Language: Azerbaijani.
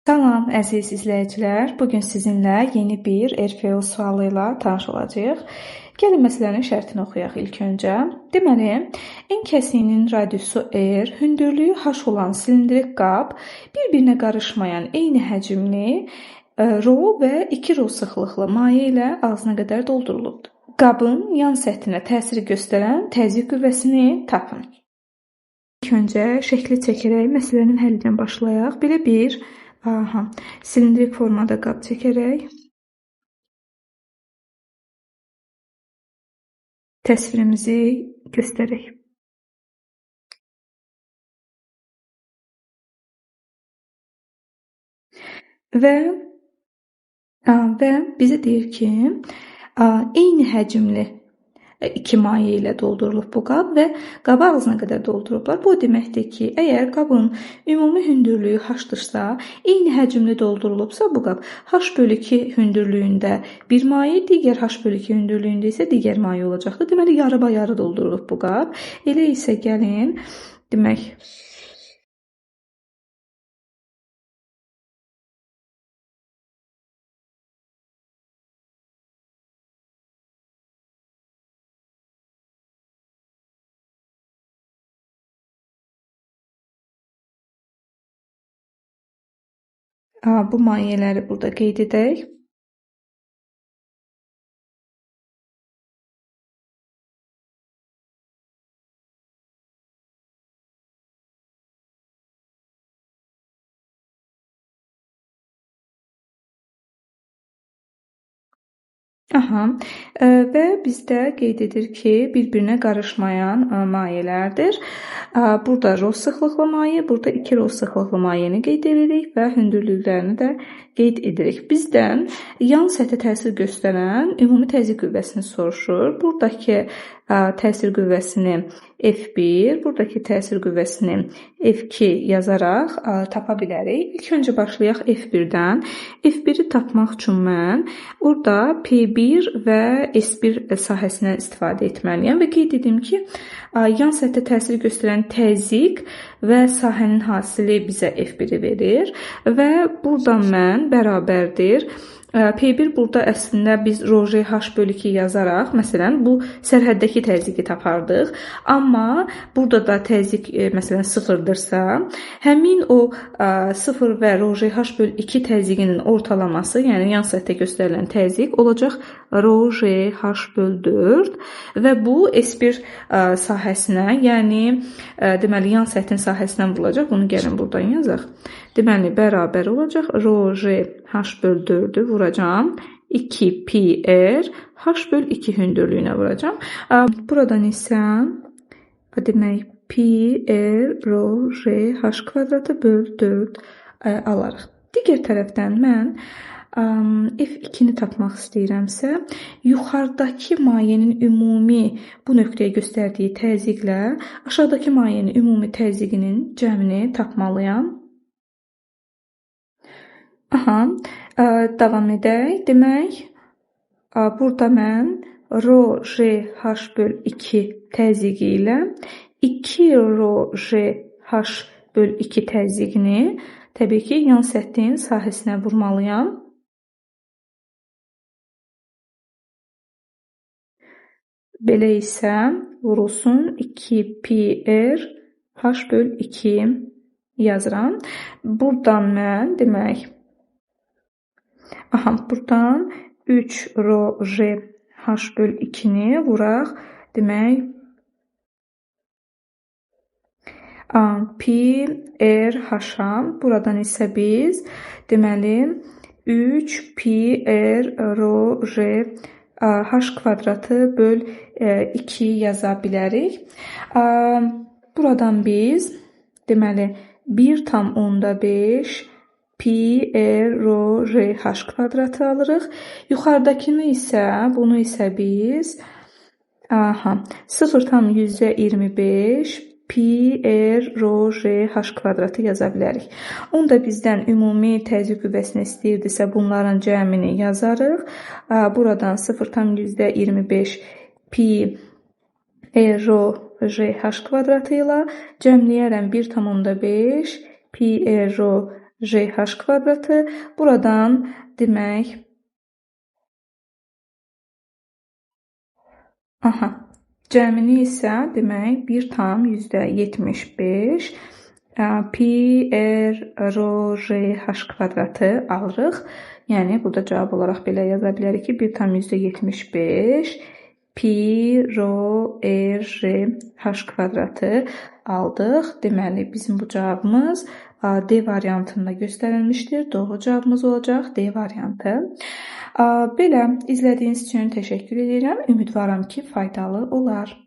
Salam əziz izləyicilər. Bugün sizinlə yeni bir RFO sualı ilə tanış olacağıq. Gəlin məsələnin şərtini oxuyaq ilk öncə. Deməli, en kəsiyinin radiusu r, hündürlüyü h olan silindrik qab bir-birinə qarışmayan eyni həcmli ρ və 2 ρ sıxlıqlı maye ilə ağzına qədər doldurulubdur. Qabın yan səthinə təsir göstərən təzyiq qüvvəsini tapın. İlk öncə şəkli çəkərək məsələnin həllindən başlayaq. Belə bir silindrik formada qab çəkərək təsvirimizi göstərək. Və bizə deyir ki, eyni həcmli 2 maye ilə doldurulub bu qab və qabı ağzına qədər doldurublar. Bu deməkdir ki, əgər qabın ümumi hündürlüyü h-dırsa, eyni həcmli doldurulubsa bu qab h/2 hündürlüyündə bir maye, digər h/2 hündürlüyündə isə digər maye olacaqdır. Deməli, yarı-bayarı doldurulub bu qab. Elə isə gəlin, demək, bu mayeləri burada qeyd edək. Və bizdə qeyd edir ki, bir-birinə qarışmayan mayelərdir. Burada ρ sıxlıqlı maye, burada 2 ρ sıxlıqlı mayeni qeyd edirik və hündürlüklərini də qeyd edirik. Bizdən yan səthə təsir göstərən ümumi təzyiq qüvvəsini soruşur. Buradakı təsir qüvvəsini F1, buradakı təsir qüvvəsini F2 yazaraq tapa bilərik. İlk öncə başlayaq F1-dən. F1-i tapmaq üçün mən burada P1 və S1 sahəsindən istifadə etməliyəm və qeyd edim ki, yan səthə təsir göstərən təzyiq və sahənin hasili bizə F1-i verir və buradan mən bərabərdir. P1 burada əslində biz ρh/2 yazaraq, məsələn, bu sərhəddəki təzyiqi tapardıq. Amma burada da təzyiq, məsələn, 0-dırsa, həmin o 0 və ρh/2 təzyiqinin ortalaması, yəni yan səthdə göstərilən təzyiq olacaq ρh/4 və bu S1 sahəsinə, yəni deməli yan səthin sahəsindən vurulacaq. Bunu gəlin buradan yazaq. Deməli, bərabər olacaq ρh/4-ü vuracam 2πr h/2 hündürlüyünə vuracam. Buradan isə demək πr ρh/4 alarıq. Digər tərəfdən mən F2-ni tapmaq istəyirəmsə, yuxarıdakı mayenin ümumi bu nöqtəyə göstərdiyi təzyiqlə aşağıdakı mayenin ümumi təzyiqinin cəmini tapmalıyam. Davam edək. Demək, burada mən ρh/2 təzyiqi ilə 2 ρh/2 təzyiqini təbii ki, yan səthin sahəsinə vurmalıyam. Belə isə vurulsun 2πr h/2 yazıram. Buradan mən demək, buradan 3 ρh/2-ni vuraq. Demək, πr/h-a. Buradan isə biz deməli 3πr ρh/2 yaza bilərik. Buradan biz deməli 1/5 πr ρh² alırıq. Yuxarıdakını isə, bunu isə biz 0,25 πr ρh² yaza bilərik. Onu da bizdən ümumi təzyiq qüvvəsini istəyirdisə, bunların cəmini yazarıq. Buradan 0,25 πr ρh² ilə cəmləyərəm 1,5 πr RH kvadratı. Buradan demək cəmini isə demək 1,75 pi r rho RH kvadratı alırıq. Yəni burada cavab olaraq belə yaza bilərik ki, 1,75 pi rho r h kvadratı aldıq. Deməli, bizim bu cavabımız D variantında göstərilmişdir. Doğru cavabımız olacaq D variantı. Belə izlədiyiniz üçün təşəkkür edirəm. Ümidvaram ki, faydalı olar.